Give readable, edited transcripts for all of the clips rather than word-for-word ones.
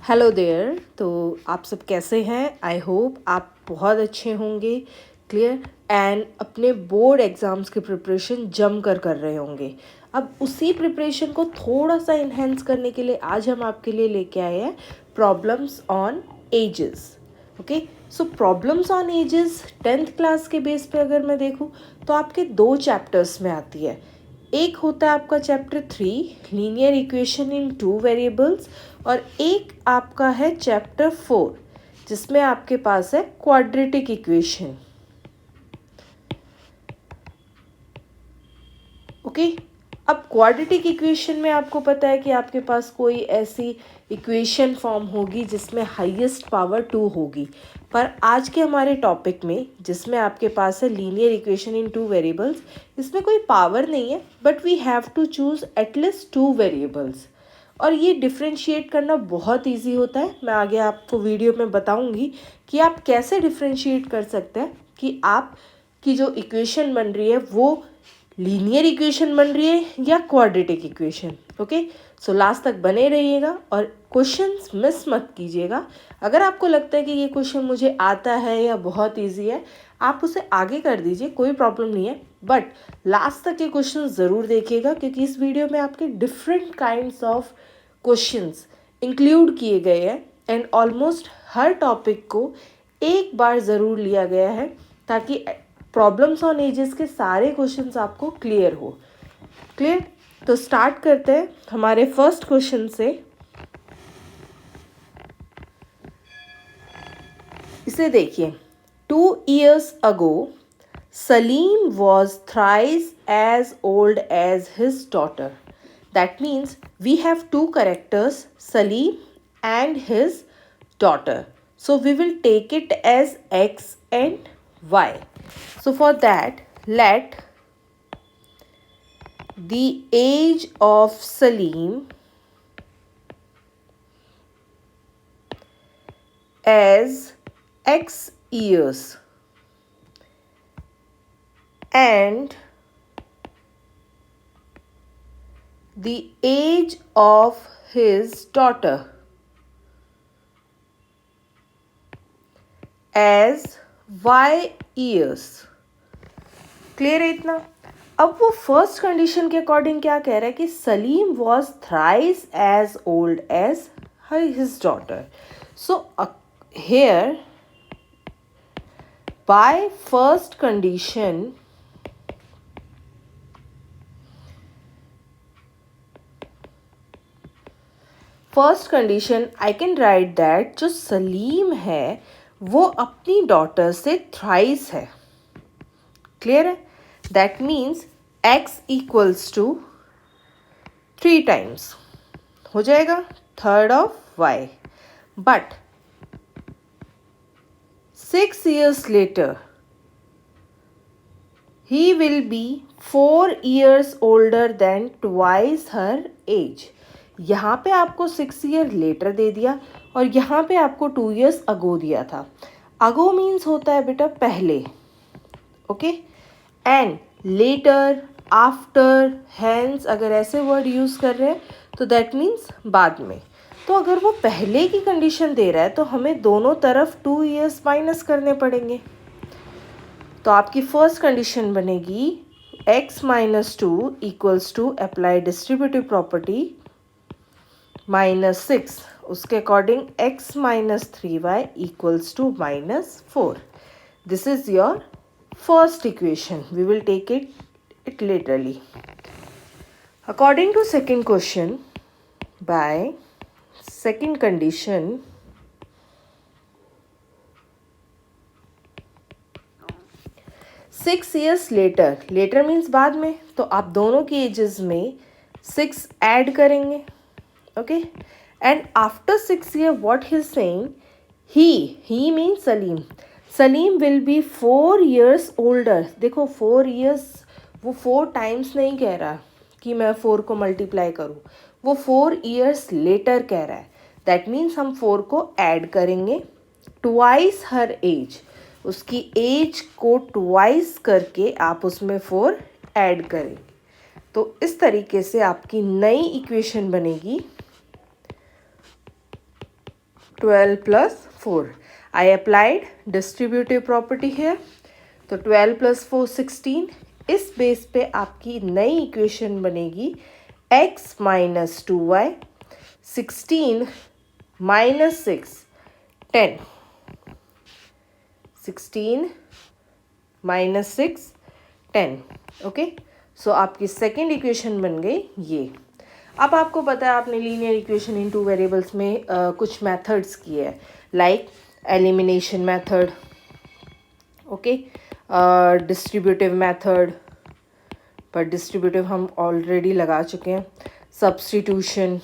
Hello there. तो आप सब कैसे हैं? आई होप आप बहुत अच्छे होंगे, क्लियर, एंड अपने बोर्ड एग्ज़ाम्स की प्रिपरेशन जम कर रहे होंगे। अब उसी प्रिपरेशन को थोड़ा सा इन्हेंस करने के लिए आज हम आपके लिए लेके आए हैं problems on edges. Okay, so problems on edges 10th class के बेस पे अगर मैं देखूँ तो आपके 2 चैप्टर्स में आती है। एक होता है आपका chapter 3 linear equation in 2 variables, और एक आपका है चैप्टर 4 जिसमें आपके पास है क्वाड्रेटिक इक्वेशन। ओके, अब क्वाड्रेटिक इक्वेशन में आपको पता है कि आपके पास कोई ऐसी इक्वेशन फॉर्म होगी जिसमें हाईएस्ट पावर 2 होगी, पर आज के हमारे टॉपिक में जिसमें आपके पास है लीनियर इक्वेशन इन 2 वेरिएबल्स, इसमें कोई पावर नहीं है, but we have to choose at least 2 variables. और ये डिफ्रेंशिएट करना बहुत इजी होता है। मैं आगे आपको वीडियो में बताऊंगी कि आप कैसे डिफ्रेंशिएट कर सकते हैं कि आप की जो इक्वेशन बन रही है वो लीनियर इक्वेशन बन रही है या quadratic equation. Okay, so last तक बने रहिएगा और क्वेश्चंस मिस मत कीजिएगा। अगर आपको लगता है कि ये क्वेश्चन मुझे आता है या बहुत इजी है, आप उसे आगे कर दीजिए, कोई प्रॉब्लम नहीं है, बट लास्ट तक ये क्वेश्चन ज़रूर देखिएगा क्योंकि इस वीडियो में आपके different kinds of questions include किए गए हैं एंड ऑलमोस्ट हर टॉपिक को एक बार ज़रूर लिया गया है ताकि प्रॉब्लम्स ऑन एजेस के सारे क्वेश्चंस आपको क्लियर हो। क्लियर? तो स्टार्ट करते हैं हमारे फर्स्ट क्वेश्चन से। इसे देखिए, 2 years ago Salim was thrice as old as his daughter. That means we have two characters, Salim and his daughter. So we will take it as X and Y. So for that, let the age of Salim as X years and the age of his daughter as Y years. Clear है इतना? अब वो first condition के according क्या कह रहा है कि Salim was thrice as old as his daughter. So here by first condition I can write that जो सलीम है वो अपनी डॉटर से थ्राइस है. क्लियर है? That means x equals to 3 times हो जाएगा थर्ड ऑफ y. बट 6 years later he will be 4 years older than twice her age. यहाँ पे आपको 6 year later दे दिया और यहाँ पे आपको 2 years ago दिया था. ago मीन्स होता है बेटा पहले. Okay, and later, after, hence अगर ऐसे वर्ड यूज़ कर रहे हैं तो दैट मीन्स बाद में. तो अगर वो पहले की कंडीशन दे रहा है तो हमें दोनों तरफ 2 years माइनस करने पड़ेंगे. तो आपकी फर्स्ट कंडीशन बनेगी x minus 2 equals to apply distributive property -6. उसके according x minus 3y equals to -4. This is your first equation. We will take it literally. According to second question, by second condition, 6 years later means बाद में, तो आप दोनों की ages में 6 add करेंगे. Okay, and after 6 year what he is saying, he means Salim will be 4 years older. देखो 4 years, वो 4 टाइम्स नहीं कह रहा कि मैं 4 को मल्टीप्लाई करूँ, वो 4 years लेटर कह रहा है. दैट मीन्स हम 4 को ऐड करेंगे ट्वाइस हर एज. उसकी एज को ट्वाइस करके आप उसमें 4 ऐड करेंगे. तो इस तरीके से आपकी नई इक्वेशन बनेगी 12 plus 4. I applied distributive property here. तो 12 plus 4 16. इस बेस पे आपकी नई इक्वेशन बनेगी x minus 2y, 16 minus 6 10. 16 minus 6 10. Okay, सो आपकी सेकेंड इक्वेशन बन गई ये. अब आपको पता है आपने linear equation in two variables में कुछ मेथड्स किए हैं, like elimination method, okay, distributive method, पर डिस्ट्रीब्यूटिव हम ऑलरेडी लगा चुके हैं, सब्स्टिट्यूशन,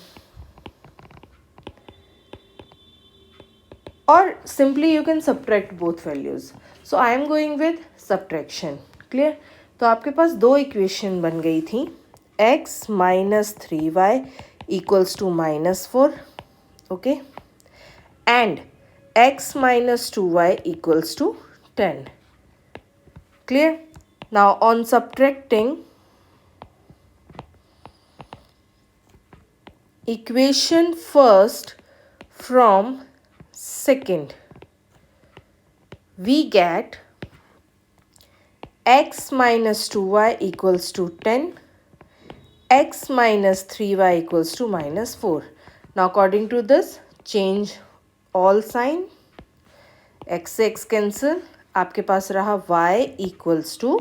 और simply you can subtract both values. So I am going with subtraction. Clear? तो आपके पास दो इक्वेशन बन गई थी, x minus 3y equals to minus 4, okay, and x minus 2y equals to 10. Clear? Now on subtracting, equation first from second, we get x minus 2y equals to 10, x minus 3y equals to minus 4. Now according to this, change all sign, x से x cancel, आपके पास रहा y equals to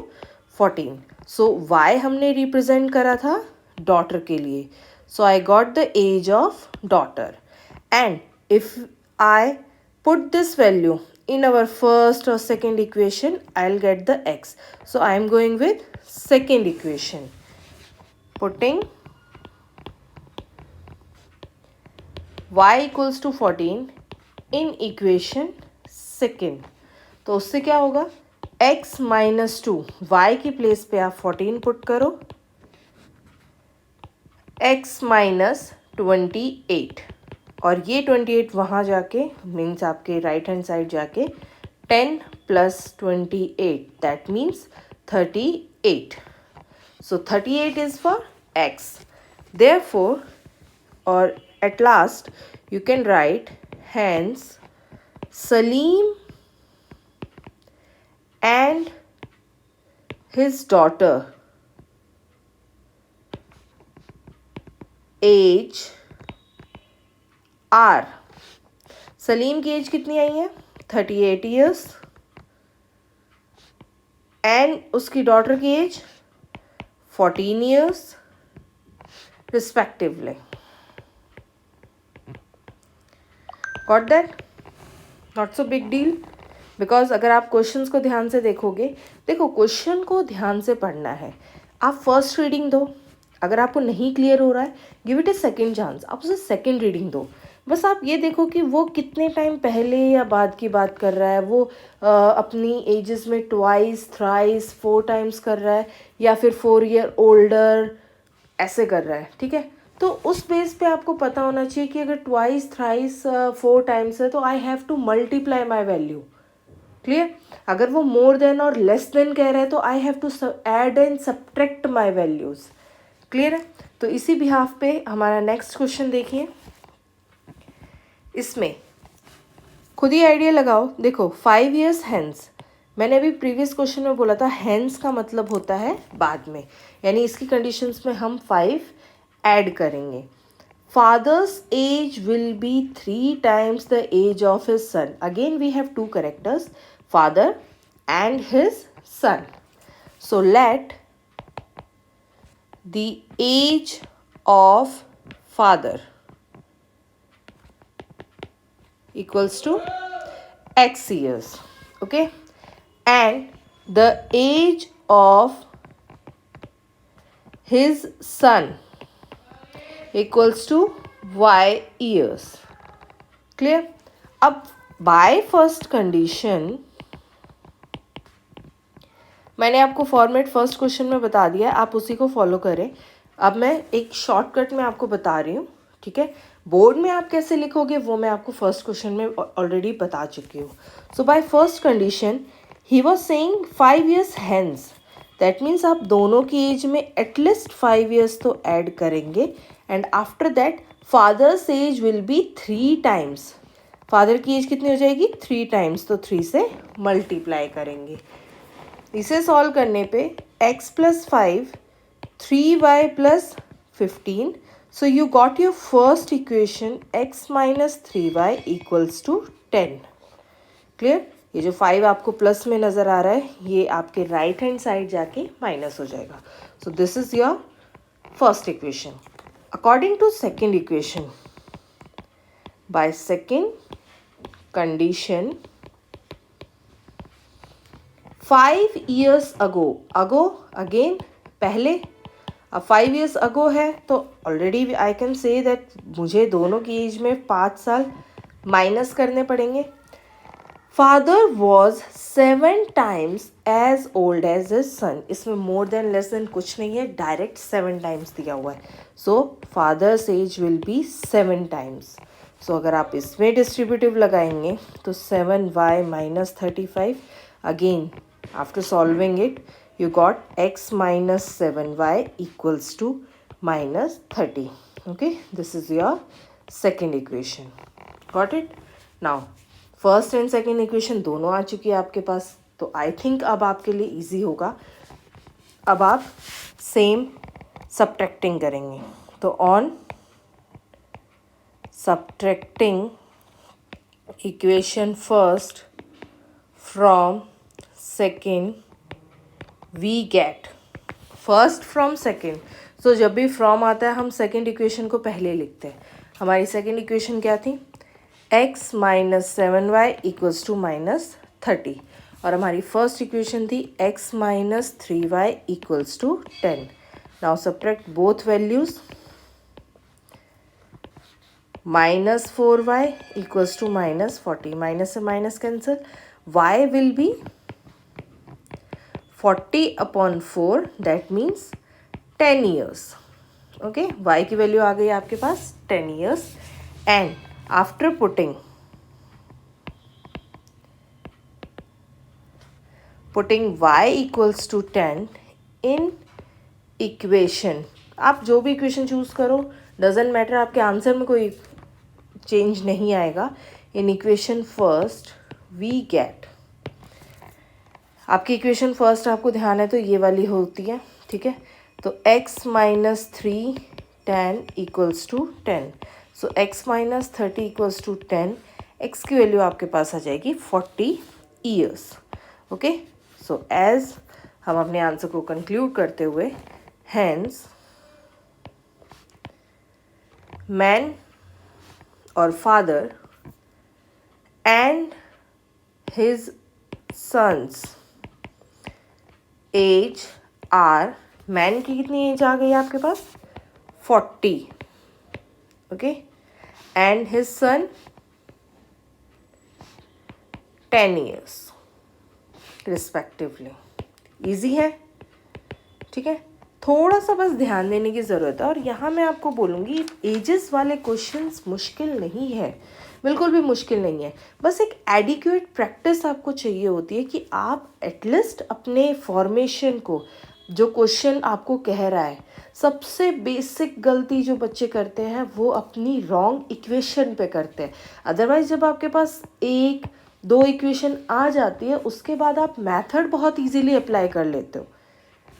14. So y हमने represent करा था daughter के लिए. So I got the age of daughter. And if I put this value in our first or second equation, I'll get the x. So I am going with second equation. Putting y equals to 14 in equation second. तो उससे क्या होगा, x minus 2, y की place पे आप 14 put करो, x minus 28, और ये 28 वहाँ जाके मीन्स आपके राइट हैंड साइड जाके 10 plus 28, that means 38. So 38 is for x. Therefore, or at last, you can write hence Salim and his daughter age are. Salim की एज कितनी आई है? 38 years. एंड उसकी डॉटर की age 14 years respectively. Got that? Not so big deal. Because अगर आप questions को ध्यान से देखोगे, देखो क्वेश्चन को ध्यान से पढ़ना है. आप फर्स्ट रीडिंग दो, अगर आपको नहीं क्लियर हो रहा है give it A second chance, आप उसे सेकेंड रीडिंग दो. बस आप ये देखो कि वो कितने टाइम पहले या बाद की बात कर रहा है, वो अपनी एजेस में ट्वाइस, थ्राइस, 4 टाइम्स कर रहा है, या फिर 4 year ओल्डर ऐसे कर रहा है. ठीक है, तो उस बेस पे आपको पता होना चाहिए कि अगर ट्वाइस, थ्राइस, 4 टाइम्स है तो I have to multiply my value. Clear? अगर वो मोर देन और लेस देन कह रहा है तो I have to add and subtract my values. Clear है? तो इसी बिहाफ पे हमारा नेक्स्ट क्वेश्चन देखिए. इसमें खुद ही आइडिया लगाओ. देखो 5 years हेंस, मैंने अभी प्रीवियस क्वेश्चन में बोला था हेंस का मतलब होता है बाद में, यानी इसकी कंडीशंस में हम 5 ऐड करेंगे. Father's age will be 3 times the age of his son. Again we have 2 characters, father and his son. So let the age of father equals to x years, okay, and the age of his son equals to y years. Clear? अब by first condition मैंने आपको format first question में बता दिया, आप उसी को follow करें. अब मैं एक शॉर्टकट में आपको बता रही हूँ. ठीक है, बोर्ड में आप कैसे लिखोगे वो मैं आपको फर्स्ट क्वेश्चन में ऑलरेडी बता चुकी हूँ. सो बाय फर्स्ट कंडीशन ही was saying 5 years hence, that means आप दोनों की एज में एटलीस्ट 5 years तो ऐड करेंगे. And after that father's age will be 3 times. Father की एज कितनी हो जाएगी 3 टाइम्स, तो 3 से मल्टीप्लाई करेंगे। इसे सॉल्व करने पे x plus 5 3y plus 15, so you got your first equation x minus 3y equals to 10। Clear? ये जो 5 आपको प्लस में नज़र आ रहा है ये आपके राइट हैंड साइड जाके माइनस हो जाएगा। So this is your first equation. According to second equation, by second condition 5 years ago, again पहले, अब 5 years ago है तो already I can say that मुझे दोनों की एज में 5 साल माइनस करने पड़ेंगे। Father was 7 times as old as his son, इसमें मोर देन लेस देन कुछ नहीं है, डायरेक्ट 7 टाइम्स दिया हुआ है। So father's age will be 7 times. So अगर आप इसमें डिस्ट्रीब्यूटिव लगाएंगे तो 7y minus 35, again after solving it you got x minus 7y equals to minus 30. Okay, this is your second equation. Got it? Now first and second equation दोनों आ चुकी है आपके पास, तो I think अब आपके लिए easy होगा। अब आप same subtracting करेंगे, तो on subtracting equation first from second we get first from second। सो जब भी from आता है हम सेकेंड इक्वेशन को पहले लिखते हैं। हमारी सेकेंड इक्वेशन क्या थी, x minus 7y equals to minus 30, और हमारी फर्स्ट इक्वेशन थी x minus 3y equals to 10। Now subtract both values, minus 4y equals to minus 40, minus से minus cancel, y will be 40 upon 4, that means 10 years। Okay, y की value आ गई आपके पास 10 years, and after putting y equals to 10 in equation, आप जो भी equation choose करो डजेंट मैटर, आपके आंसर में कोई चेंज नहीं आएगा। In equation first we get, आपकी इक्वेशन फर्स्ट आपको ध्यान है तो ये वाली होती है, ठीक है। तो x minus 3 10 equals to 10, so x minus 30 equals to 10, x की वैल्यू आपके पास आ जाएगी 40 years। ओके, सो एज हम अपने आंसर को कंक्लूड करते हुए, हैंस मैन और father and his son's age are, man की कितनी एज आ गई आपके पास 40, okay, and his son 10 years respectively. Easy है, ठीक है, थोड़ा सा बस ध्यान देने की ज़रूरत है। और यहाँ मैं आपको बोलूँगी एजेस वाले क्वेश्चंस मुश्किल नहीं है, बिल्कुल भी मुश्किल नहीं है, बस एक एडिक्वेट प्रैक्टिस आपको चाहिए होती है कि आप एटलीस्ट अपने फॉर्मेशन को, जो क्वेश्चन आपको कह रहा है, सबसे बेसिक गलती जो बच्चे करते हैं वो अपनी रॉन्ग इक्वेशन पे करते हैं। अदरवाइज जब आपके पास 1-2 इक्वेशन आ जाती है उसके बाद आप मेथड बहुत इजीली अप्लाई कर लेते हो।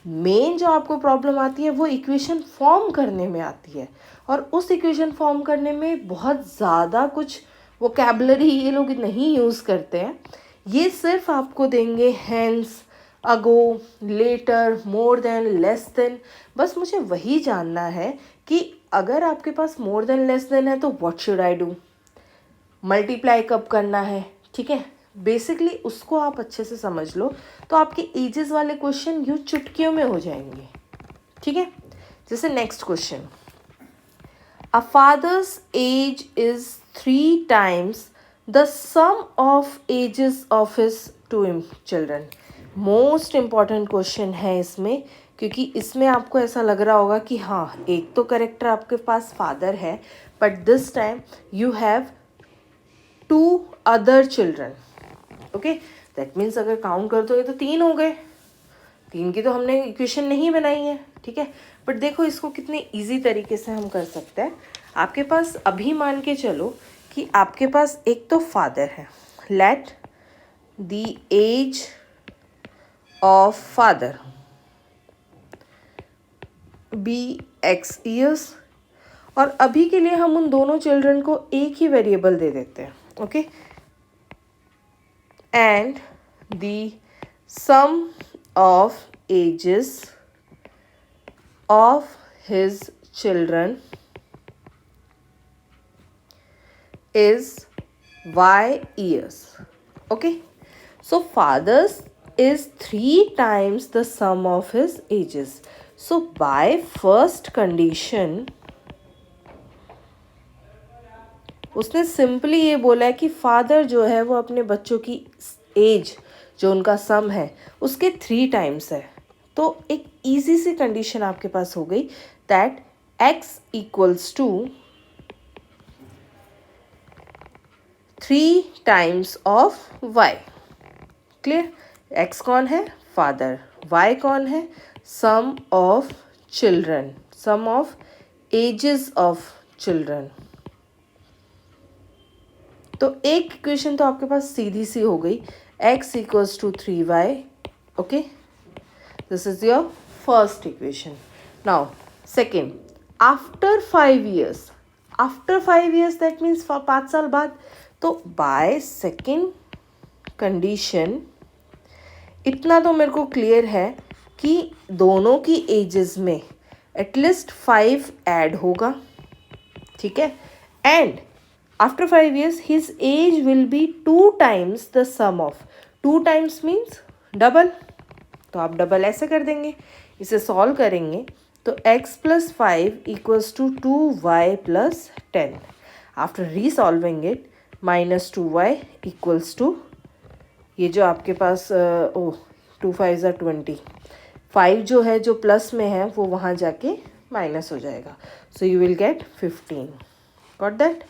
मेन जो आपको प्रॉब्लम आती है वो इक्वेशन फॉर्म करने में आती है, और उस इक्वेशन फॉर्म करने में बहुत ज़्यादा कुछ वोकैबुलरी ये लोग नहीं यूज़ करते हैं। ये सिर्फ आपको देंगे hence, ago, later, more than, less than. बस मुझे वही जानना है कि अगर आपके पास मोर देन लेस देन है तो what should I do, multiply कब करना है, ठीक है, बेसिकली उसको आप अच्छे से समझ लो तो आपके एजेस वाले क्वेश्चन यूँ चुटकियों में हो जाएंगे, ठीक है। जैसे next question, a father's age is 3 times the sum of ages of his 2 children. Most important question है इसमें, क्योंकि इसमें आपको ऐसा लग रहा होगा कि हाँ एक तो करेक्टर आपके पास फादर है, but this time you have 2 other children. Okay, that means अगर काउंट कर दोगे तो 3 हो गए, 3 की तो हमने इक्वेशन नहीं बनाई है, ठीक है। बट देखो इसको कितने इजी तरीके से हम कर सकते हैं। आपके पास अभी मान के चलो कि कि आपके पास एक तो फादर है, let the age of father be x years, और अभी के लिए हम उन दोनों चिल्ड्रन को एक ही वेरिएबल दे देते हैं, okay. And the sum of ages of his children is y years, okay. So fathers is 3 times the sum of his ages. So by first condition उसने सिंपली ये बोला है कि फादर जो है वो अपने बच्चों की एज जो उनका सम है उसके 3 टाइम्स है। तो एक इजी सी कंडीशन आपके पास हो गई that x equals to 3 times of y। Clear? x कौन है? फादर। y कौन है? Sum of children, sum of ages of children. तो एक इक्वेशन तो आपके पास सीधी सी हो गई, x equals to 3y, okay. This is your first equation. Now second, after 5 years, after 5 years that means 5 साल बाद, तो बाय सेकेंड कंडीशन इतना तो मेरे को क्लियर है कि दोनों की एजेस में एटलीस्ट 5 ऐड होगा, ठीक है। And after 5 years his age will be 2 times the sum of, 2 times means double, तो आप डबल ऐसे कर देंगे, इसे सॉल्व करेंगे तो x plus 5 equals to 2y plus 10। After resolving it -2y equals to, ये जो आपके पास 2 5 20, 5 जो है जो प्लस में है वो वहाँ जाके माइनस हो जाएगा, so you will gate 15। Got that?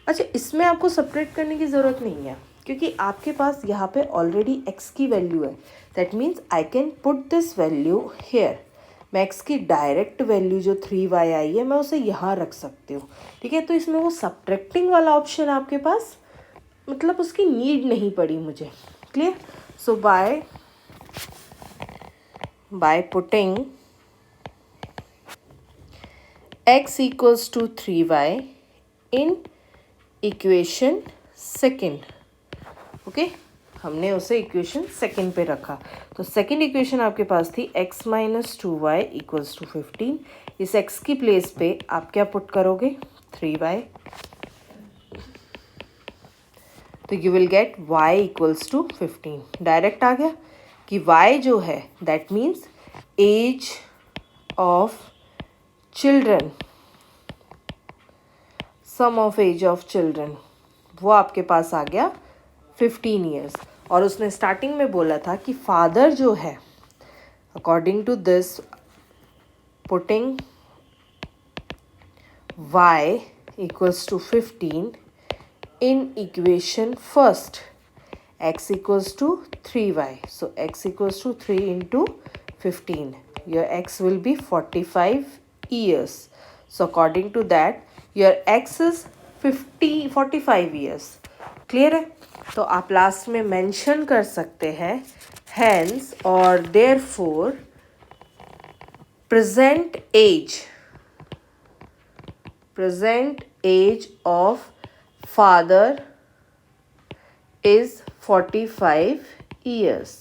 अच्छा, इसमें आपको सपरेट करने की ज़रूरत नहीं है क्योंकि आपके पास यहाँ पे ऑलरेडी x की वैल्यू है। That means I can put this value here. मैं x की डायरेक्ट वैल्यू जो 3y आई है मैं उसे यहाँ रख सकती हूँ, ठीक है। तो इसमें वो सब्ट्रैक्टिंग वाला ऑप्शन आपके पास, मतलब उसकी नीड नहीं पड़ी मुझे। Clear? So by putting x equals to 3y in equation second, okay, हमने उसे इक्वेशन सेकेंड पे रखा। तो सेकेंड इक्वेशन आपके पास थी x minus 2y equals to 15। इस x की प्लेस पे आप क्या पुट करोगे? 3y, तो you will get y equals to 15। Direct आ गया कि y जो है that means age of children, sum of age of children, वो आपके पास आ गया 15 years। और उसने स्टार्टिंग में बोला था कि फादर जो है according to this putting y equals to 15 in equation first, x equals to 3y, so x equals to 3 into 15, your x will be 45 years। so according to that your x is 45 years। Clear है? तो आप last में mention कर सकते हैं hence और therefore present age of father is 45 years।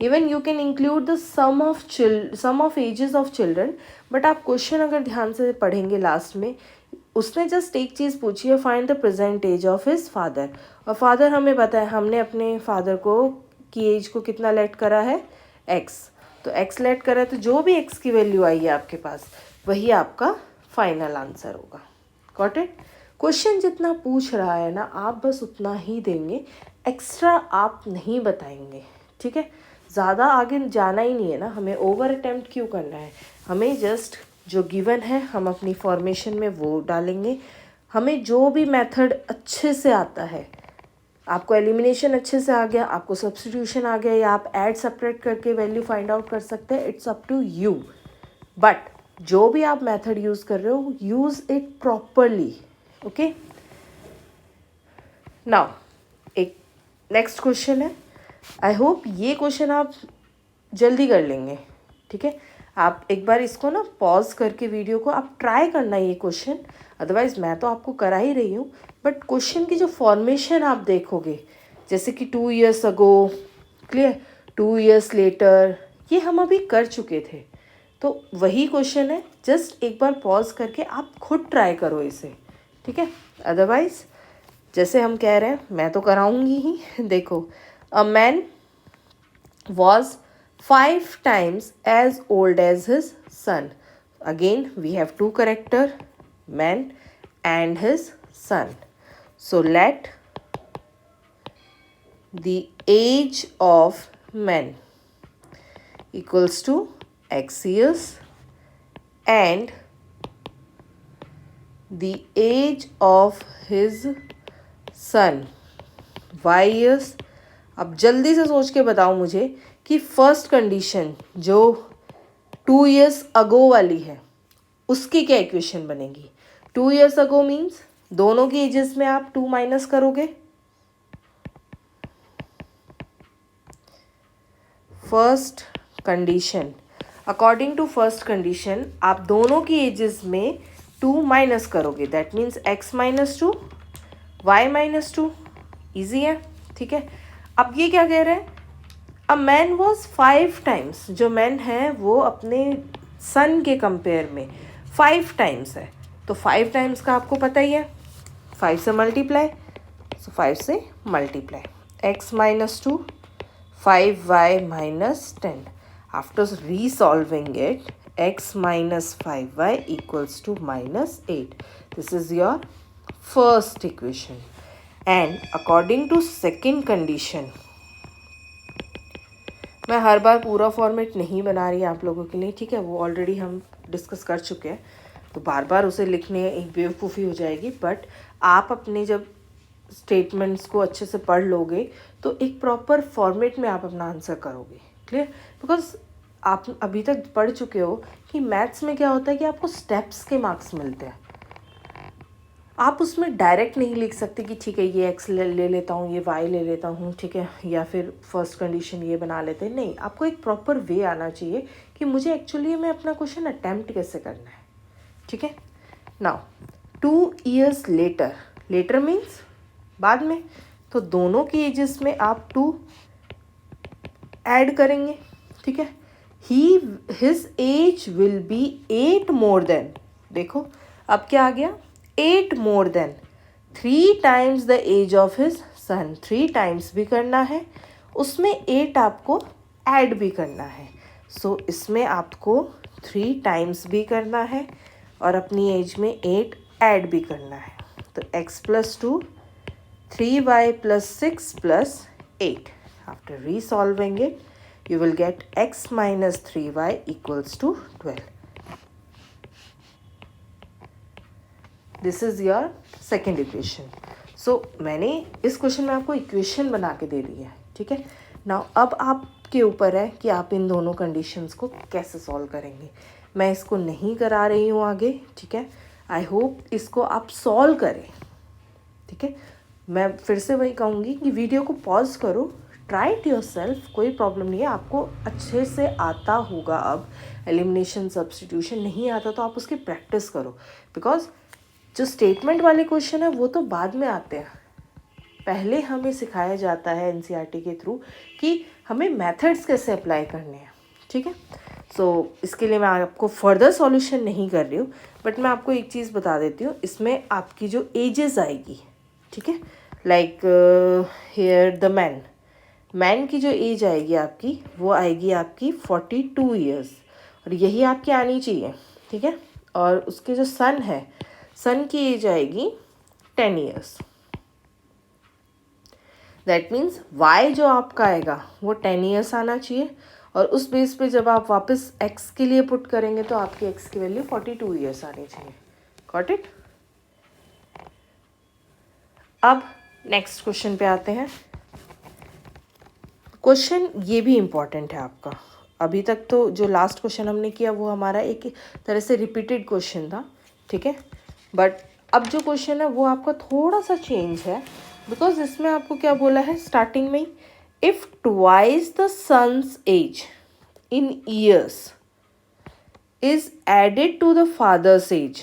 even you can include the sum of ages of children, but आप question अगर ध्यान से पढ़ेंगे लास्ट में उसने जस्ट एक चीज़ पूछी है, find the present age of his father. और फादर हमें पता है, हमने अपने फादर को की एज को कितना लेट करा है? x। तो x लेट करा है तो जो भी x की वैल्यू आई है आपके पास वही आपका फाइनल आंसर होगा। Got it? क्वेश्चन जितना पूछ रहा है ना आप बस उतना ही देंगे, एक्स्ट्रा आप नहीं बताएंगे, ठीक है। ज़्यादा आगे जाना ही नहीं है ना, हमें ओवर अटेम्प्ट क्यों करना है, हमें जस्ट जो गिवन है हम अपनी फॉर्मेशन में वो डालेंगे। हमें जो भी मेथड अच्छे से आता है, आपको एलिमिनेशन अच्छे से आ गया, आपको सब्स्टिट्यूशन आ गया, या आप ऐड सब्ट्रैक्ट करके वैल्यू फाइंड आउट कर सकते हैं, it's up to you. But जो भी आप मेथड यूज़ कर रहे हो use it properly, okay. Now एक नेक्स्ट क्वेश्चन है। आई होप ये क्वेश्चन आप जल्दी कर लेंगे, ठीक है। आप एक बार इसको ना पॉज करके वीडियो को आप ट्राई करना ये क्वेश्चन, अदरवाइज मैं तो आपको करा ही रही हूँ, बट क्वेश्चन की जो फॉर्मेशन आप देखोगे, जैसे कि 2 years अगो, क्लियर, 2 years लेटर, ये हम अभी कर चुके थे। तो वही क्वेश्चन है, जस्ट एक बार पॉज करके आप खुद ट्राई करो इसे, ठीक है। अदरवाइज जैसे हम कह रहे हैं, मैं तो कराऊंगी ही। देखो, a man was 5 times as old as his son. Again, we have two character, man and his son. So let the age of man equals to x years and the age of his son y years. अब जल्दी से सोच के बताओ मुझे कि first condition जो 2 years अगो वाली है उसकी क्या इक्वेशन बनेगी। 2 years अगो मीन्स दोनों की एजेस में आप 2 माइनस करोगे। First condition, according to first condition आप दोनों की एजेस में 2 माइनस करोगे, that means x -2 y -2। Easy है, ठीक है। अब ये क्या कह रहे हैं, अ मैन वॉज 5 टाइम्स, जो मैन है वो अपने सन के कंपेयर में 5 टाइम्स है, तो 5 टाइम्स का आपको पता ही है, 5 से मल्टीप्लाई, सो 5 से multiply, x -2 5y -10। After resolving it, x minus 5y equals to -8. This is your first equation. And according to second condition, मैं हर बार पूरा फॉर्मेट नहीं बना रही आप लोगों के लिए, ठीक है, वो ऑलरेडी हम डिस्कस कर चुके हैं, तो बार बार उसे लिखने एक बेवकूफ़ी हो जाएगी। बट आप अपने जब स्टेटमेंट्स को अच्छे से पढ़ लोगे तो एक प्रॉपर फॉर्मेट में आप अपना आंसर करोगे, क्लियर। बिकॉज आप अभी तक पढ़ चुके हो कि मैथ्स में क्या होता है कि आपको स्टेप्स के मार्क्स मिलते हैं, आप उसमें डायरेक्ट नहीं लिख सकते कि ठीक है ये एक्स ले लेता हूँ, ये वाई ले लेता हूँ, ठीक है, या फिर फर्स्ट कंडीशन ये बना लेते हैं। नहीं, आपको एक प्रॉपर वे आना चाहिए कि मुझे एक्चुअली में अपना क्वेश्चन अटैम्प्ट कैसे करना है, ठीक है। Now 2 years later, later means बाद में, तो दोनों की एजेस में आप 2 ऐड करेंगे, ठीक है। His age will be 8 more than, देखो अब क्या आ गया, 8 more than 3 times the age of his son. 3 times भी करना है, उसमें 8 आपको ऐड भी करना है, सो इसमें आपको 3 टाइम्स भी करना है और अपनी एज में 8 ऐड भी करना है। तो x + 2 3y + 6 + 8. After resolving it, you will get x - 3y equals to 12. This is your second equation. So मैंने इस क्वेश्चन में आपको इक्वेशन बना के दे दी है, ठीक है। नाउ अब आपके ऊपर है कि आप इन दोनों कंडीशंस को कैसे सॉल्व करेंगे। मैं इसको नहीं करा रही हूँ आगे, ठीक है। आई होप इसको आप सॉल्व करें, ठीक है। मैं फिर से वही कहूँगी कि वीडियो को पॉज करो, ट्राई इट योरसेल्फ, कोई प्रॉब्लम नहीं है, आपको अच्छे से आता होगा। अब एलिमिनेशन सब्स्टिट्यूशन नहीं आता तो आप उसकी प्रैक्टिस करो, बिकॉज जो स्टेटमेंट वाले क्वेश्चन है वो तो बाद में आते हैं, पहले हमें सिखाया जाता है एनसीईआरटी के थ्रू कि हमें मेथड्स कैसे अप्लाई करने हैं, ठीक है। सो इसके लिए मैं आपको फर्दर सॉल्यूशन नहीं कर रही हूँ, बट मैं आपको एक चीज़ बता देती हूँ, इसमें आपकी जो एजेस आएगी, ठीक है, लाइक हियर द मैन की जो एज आएगी आपकी, वो आएगी आपकी 42 years, और यही आपकी आनी चाहिए, ठीक है। और उसके जो सन है, सन की एज आएगी 10 years। दैट मीन्स y जो आपका आएगा वो 10 years आना चाहिए, और उस बेस पे जब आप वापस x के लिए पुट करेंगे तो आपकी x की वैल्यू 42 years आनी चाहिए। Got it. अब नेक्स्ट क्वेश्चन पे आते हैं। क्वेश्चन ये भी इम्पॉर्टेंट है आपका, अभी तक तो जो लास्ट क्वेश्चन हमने किया वो हमारा एक तरह से रिपीटेड क्वेश्चन था, ठीक है। बट अब जो क्वेश्चन है वो आपका थोड़ा सा चेंज है, बिकॉज इसमें आपको क्या बोला है स्टार्टिंग में, if twice the son's age in years is added to the father's age.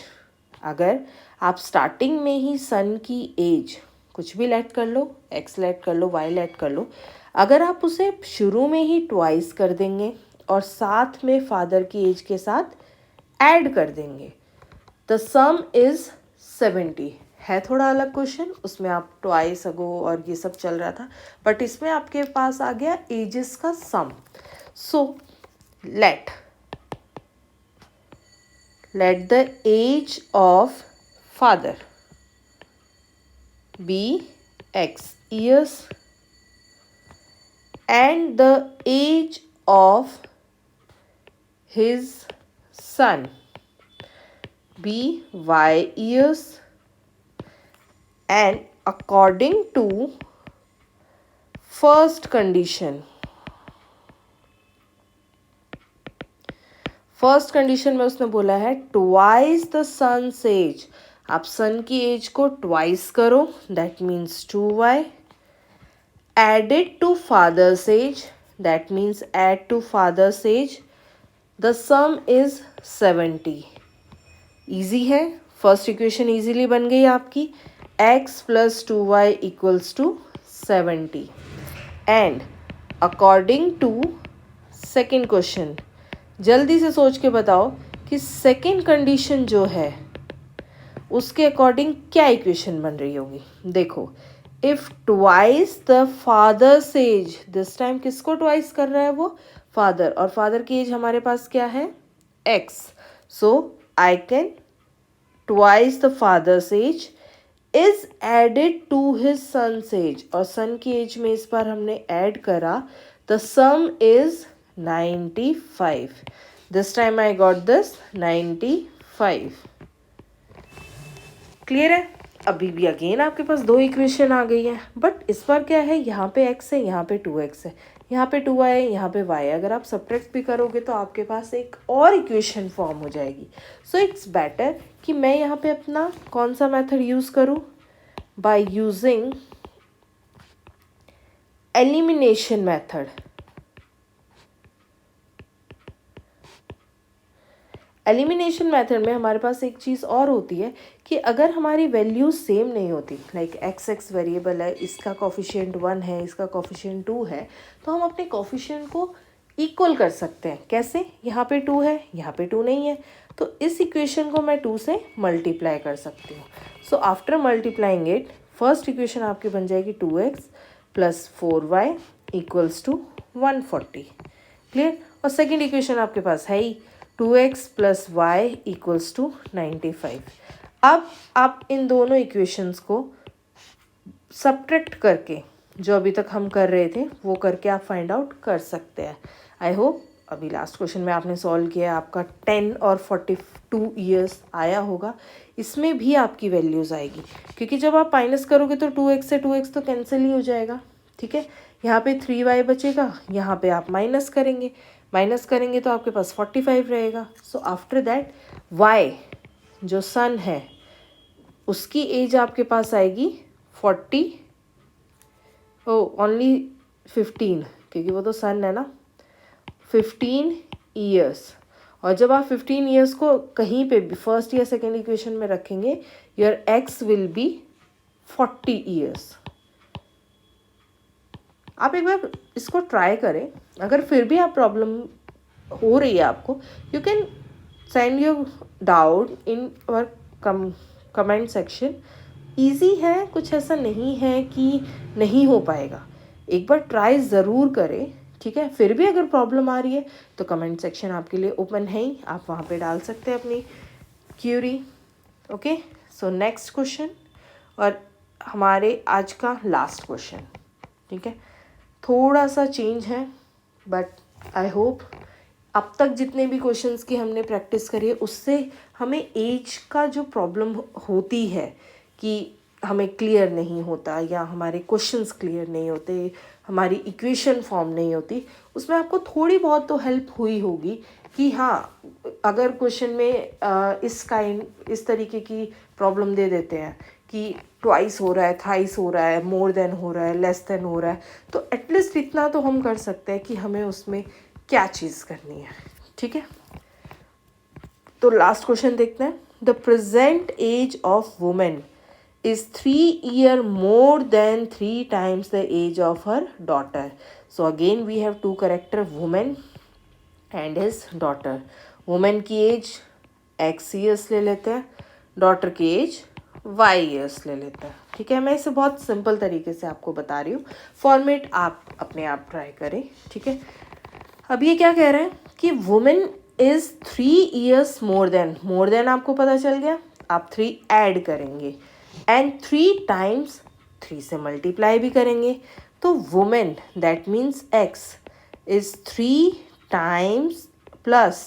अगर आप स्टार्टिंग में ही सन की एज कुछ भी लेट कर लो, एक्स लेट कर लो, वाई लेट कर लो, अगर आप उसे शुरू में ही ट्वाइस कर देंगे और साथ में फादर की एज के साथ ऐड कर देंगे, द सम इज 70। है थोड़ा अलग क्वेश्चन, उसमें आप ट्वाइस अगो और ये सब चल रहा था, बट इसमें आपके पास आ गया एजेस का sum. So let the age of father be x years and the age of his son be y years, and according to first condition में उसने बोला है ट्वाइस द सन्स एज। आप सन की एज को ट्वाइस करो, that means 2y, added to father's age, that means add to father's age, the sum is 70। Easy है, first equation easily बन गई आपकी, x plus 2y equals to 70। And according to second question, जल्दी से सोच के बताओ कि सेकेंड कंडीशन जो है उसके अकॉर्डिंग क्या इक्वेशन बन रही होगी। देखो, if twice the father's as, this time किसको ट्वाइस कर रहा है वो, फादर, और फादर की एज हमारे पास क्या है x, so I can twice the father's age is added to his son's age, और सन की एज में इस बार हमने ऐड करा, the sum is 95। This time I got this 95। Clear है। अभी भी अगेन आपके पास दो इक्वेशन आ गई है, बट इस बार क्या है, यहाँ पे x है, यहाँ पे 2x है, यहाँ पे 2y है, यहाँ पे y है। अगर आप सब्ट्रैक्ट भी करोगे तो आपके पास एक और इक्वेशन फॉर्म हो जाएगी। सो इट्स बेटर कि मैं यहाँ पे अपना कौन सा मेथड यूज़ करूँ, by using elimination method. Elimination method में हमारे पास एक चीज़ और होती है कि अगर हमारी वैल्यूज सेम नहीं होती, लाइक x वेरिएबल है, इसका कोफिशिएंट 1 है, इसका कोफिशिएंट 2 है, तो हम अपने कोफिशिएंट को इक्वल कर सकते हैं। कैसे, यहाँ पे 2 है, यहाँ पे 2 नहीं है, तो इस इक्वेशन को मैं 2 से मल्टीप्लाई कर सकती हूँ। So after multiplying it, first equation आपकी बन जाएगी 2x plus 4y equals to 140। Clear. और सेकेंड इक्वेशन आपके पास है ही 2x plus y equals to 95। अब आप इन दोनों इक्वेशंस को सब्ट्रैक्ट करके, जो अभी तक हम कर रहे थे वो करके आप फाइंड आउट कर सकते हैं। आई होप अभी लास्ट क्वेश्चन में आपने सॉल्व किया, आपका 10 और 42 ईयर्स आया होगा। इसमें भी आपकी वैल्यूज़ आएगी, क्योंकि जब आप माइनस करोगे तो 2x से 2x तो कैंसिल ही हो जाएगा। ठीक है, यहाँ पे 3y बचेगा, यहाँ पे आप माइनस करेंगे तो आपके पास 45 रहेगा। सो आफ्टर दैट y जो सन है उसकी एज आपके पास आएगी 15, क्योंकि वो तो सन है ना, 15 ईयर्स। और जब आप 15 ईयर्स को कहीं पे भी फर्स्ट या सेकेंड इक्वेशन में रखेंगे, your x will be 40 years. आप एक बार इसको ट्राई करें, अगर फिर भी आप प्रॉब्लम हो रही है आपको, you can send your doubt in our comment section. Easy है, कुछ ऐसा नहीं है कि नहीं हो पाएगा, एक बार ट्राई ज़रूर करें। ठीक है, फिर भी अगर प्रॉब्लम आ रही है तो कमेंट सेक्शन आपके लिए ओपन है ही, आप वहाँ पे डाल सकते हैं अपनी query. Okay, so next question और हमारे आज का लास्ट क्वेश्चन। ठीक है, थोड़ा सा चेंज है, बट आई होप अब तक जितने भी क्वेश्चंस की हमने प्रैक्टिस करी है उससे हमें एज का जो प्रॉब्लम होती है कि हमें क्लियर नहीं होता या हमारे क्वेश्चंस क्लियर नहीं होते, हमारी इक्वेशन फॉर्म नहीं होती, उसमें आपको थोड़ी बहुत तो हेल्प हुई होगी कि हाँ, अगर क्वेश्चन में इस तरीके की प्रॉब्लम दे देते हैं कि ट्वाइस हो रहा है, थ्राइस हो रहा है, मोर देन हो रहा है, लेस देन हो रहा है, तो एटलीस्ट इतना तो हम कर सकते हैं कि हमें उसमें क्या चीज़ करनी है. ठीक है, तो लास्ट क्वेश्चन देखते हैं. The present age of women is 3 year more than 3 times the age of her daughter. So again we have two character, woman and his daughter. woman की एज x years ले लेते हैं, daughter की as y years ले लेते हैं. ठीक है, मैं इसे बहुत सिंपल तरीके से आपको बता रही हूँ, फॉर्मेट आप अपने आप ट्राई करें. ठीक है, अब ये क्या कह रहे हैं कि women is 3 years more than आपको पता चल गया, आप 3 ऐड करेंगे एंड 3 टाइम्स 3 से मल्टीप्लाई भी करेंगे. तो women that means x is 3 times plus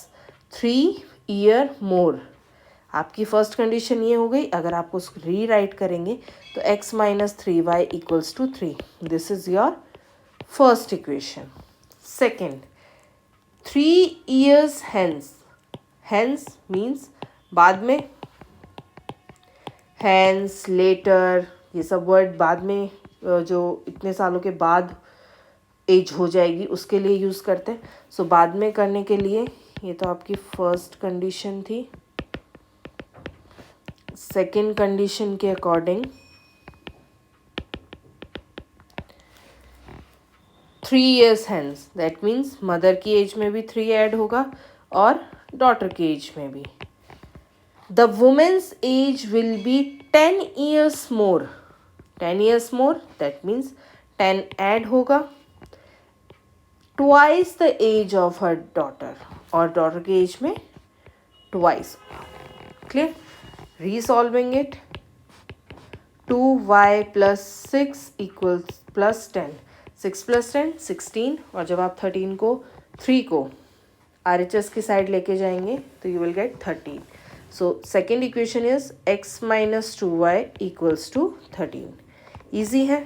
3 year मोर. आपकी फर्स्ट कंडीशन ये हो गई. अगर आप उसको री राइट करेंगे तो x minus 3y equals to 3. This is your first equation. Second, 3 years hence means बाद में, हैंस, लेटर, ये सब वर्ड बाद में, जो इतने सालों के बाद एज हो जाएगी उसके लिए यूज़ करते हैं. सो बाद में करने के लिए ये तो आपकी फर्स्ट कंडीशन थी. सेकंड कंडीशन के according 3 years hence that means mother की एज में भी 3 ऐड होगा और डॉटर की एज में भी. The woman's age will be 10 years more. 10 years more, that means 10 add होगा. Twice the age of her daughter. और daughter की age में twice. Clear? Resolving it. 2y plus 6 equals plus 10. 6 plus 10, 16. और जब आप 13 को 3 को RHS की साइड लेके जाएंगे तो you will get 13. So second equation is x minus 2y equals to 13. Easy है,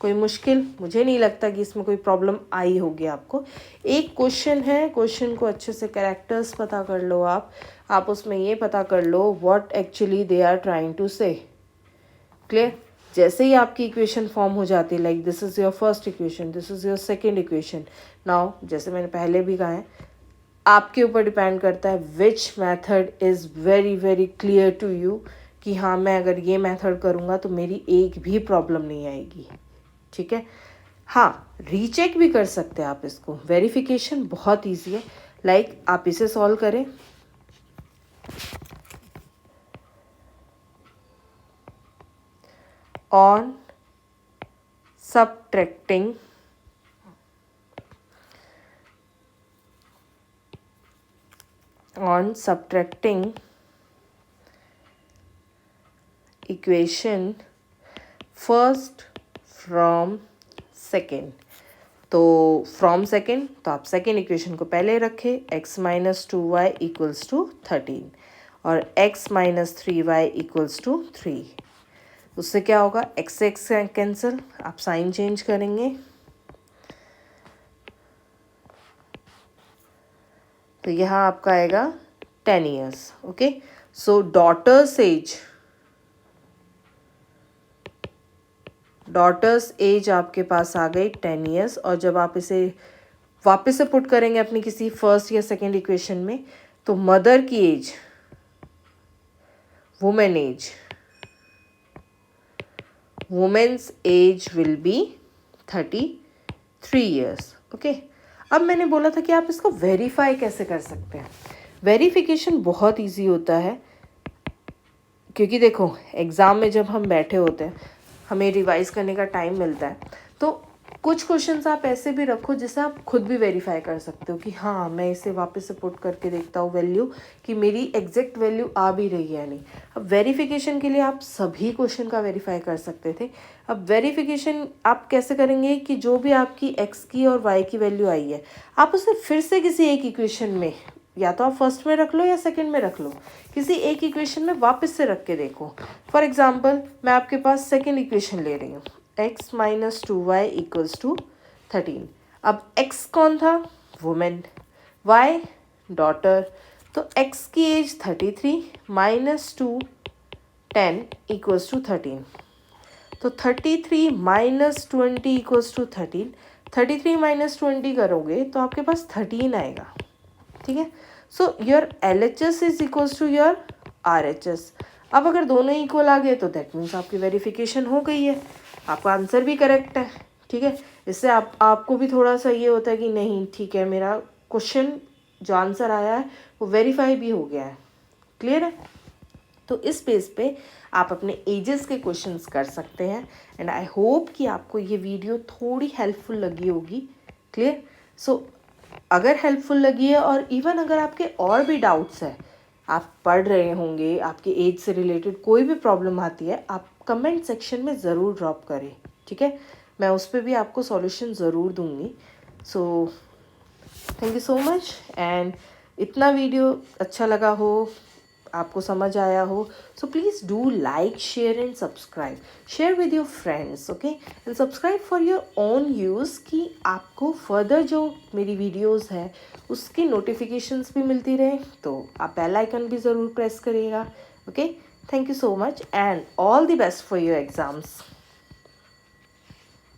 कोई मुश्किल मुझे नहीं लगता कि इसमें कोई प्रॉब्लम आई होगी आपको. एक क्वेश्चन है, क्वेश्चन को अच्छे से कैरेक्टर्स पता कर लो आप उसमें ये पता कर लो what actually they are trying to say. Clear? जैसे ही आपकी इक्वेशन फॉर्म हो जाती है, like this is your first equation, this is your second equation. Now जैसे मैंने पहले भी कहा है, आपके ऊपर डिपेंड करता है which method is very very clear to you कि हाँ मैं अगर ये मेथड करूँगा तो मेरी एक भी प्रॉब्लम नहीं आएगी. ठीक है, हाँ रीचेक भी कर सकते हैं आप इसको. वेरिफिकेशन बहुत इजी है. लाइक आप इसे सॉल्व करें. On subtracting equation first from second. तो फ्रॉम सेकेंड तो आप सेकेंड इक्वेशन को पहले रखें, x minus 2y equals to 13 और x minus 3y equals to 3. उससे क्या होगा, x से x कैंसिल, आप साइन चेंज करेंगे तो यहाँ आपका आएगा 10 years. ओके, सो डॉटर्स एज आपके पास आ गई 10 years. और जब आप इसे वापस से पुट करेंगे अपनी किसी फर्स्ट या सेकेंड इक्वेशन में तो मदर की age, women's age will be 33 years. Okay, अब मैंने बोला था कि आप इसको वेरीफाई कैसे कर सकते हैं. वेरिफिकेशन बहुत इजी होता है क्योंकि देखो एग्ज़ाम में जब हम बैठे होते हैं हमें रिवाइज करने का टाइम मिलता है तो कुछ क्वेश्चंस आप ऐसे भी रखो जिससे आप खुद भी वेरीफाई कर सकते हो कि हाँ मैं इसे वापस से पुट करके देखता हूँ वैल्यू कि मेरी एग्जैक्ट वैल्यू आ भी रही है या नहीं. अब वेरिफिकेशन के लिए आप सभी क्वेश्चन का वेरीफाई कर सकते थे. अब वेरिफिकेशन आप कैसे करेंगे कि जो भी आपकी एक्स की और वाई की वैल्यू आई है आप उसे फिर से किसी एक इक्वेशन में, या तो आप फर्स्ट में रख लो या सेकंड में रख लो, किसी एक इक्वेशन में वापस से रख के देखो. फॉर एग्जांपल मैं आपके पास सेकंड इक्वेशन ले रही हूँ, x minus 2y equals to 13. अब x कौन था, वुमेन, y डॉटर, तो x की एज 33 माइनस 2 10 इक्वल्स टू 13. तो 33 माइनस 20 इक्वल्स टू 13। 33 माइनस 20 करोगे तो आपके पास 13 आएगा, ठीक है। So your LHS is equals to your RHS। अब अगर दोनों इक्वल आ गए तो दैट मीन्स आपकी वेरिफिकेशन हो गई है, आपका आंसर भी करेक्ट है, ठीक है। इससे आपको भी थोड़ा सा ये होता है कि नहीं ठीक है, मेरा क्वेश्चन जो आंसर आया है वो वेरीफाई भी हो गया है। क्लियर है। तो इस बेस पे आप अपने एजेस के क्वेश्चंस कर सकते हैं एंड आई होप कि आपको ये वीडियो थोड़ी हेल्पफुल लगी होगी। क्लियर। सो अगर हेल्पफुल लगी है और इवन अगर आपके और भी डाउट्स है, आप पढ़ रहे होंगे, आपके एज से रिलेटेड कोई भी प्रॉब्लम आती है, आप कमेंट सेक्शन में ज़रूर ड्रॉप करें, ठीक है। मैं उस पर भी आपको सॉल्यूशन ज़रूर दूंगी। So thank you so much. And इतना वीडियो अच्छा लगा हो, आपको समझ आया हो, so please do like, share and subscribe, share with your friends, okay, and subscribe for your own use कि आपको फर्दर जो मेरी वीडियोस है उसकी नोटिफिकेशंस भी मिलती रहे। तो आप बेल आइकन भी ज़रूर प्रेस करिएगा, okay. Thank you so much and all the best for your exams.